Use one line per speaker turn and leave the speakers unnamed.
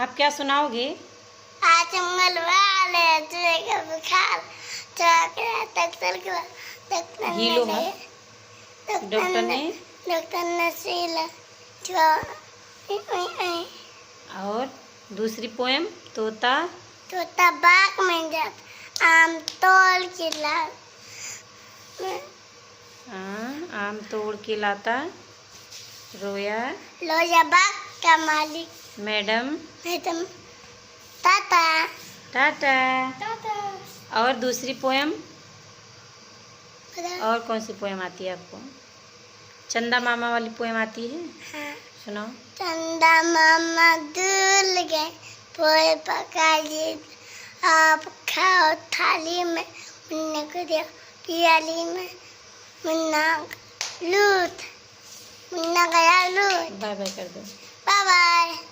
आप क्या सुनाओगे?
आज मंगलवार है, चूहे का बुखार,
हीलो है।
डॉक्टर ने सीला
और दूसरी पोएम तोता
तोता बाग में जाता, आम तोड़ के ला।
आम तोड़ के लाता, रोया
लोया बाग का मालिक,
मैडम
टाटा
टाटा।
टाटा।
और दूसरी पोएम, और कौन सी पोएम आती है आपको? चंदा मामा वाली पोएम आती है?
हाँ।
सुनाओ।
चंदा मामा दूल गए, पोए पकाइए, आप खाओ थाली में, मुन्ने को दिया पियाली में, मुन्ना गया लूट।
बाय बाय कर दो।
Bye bye.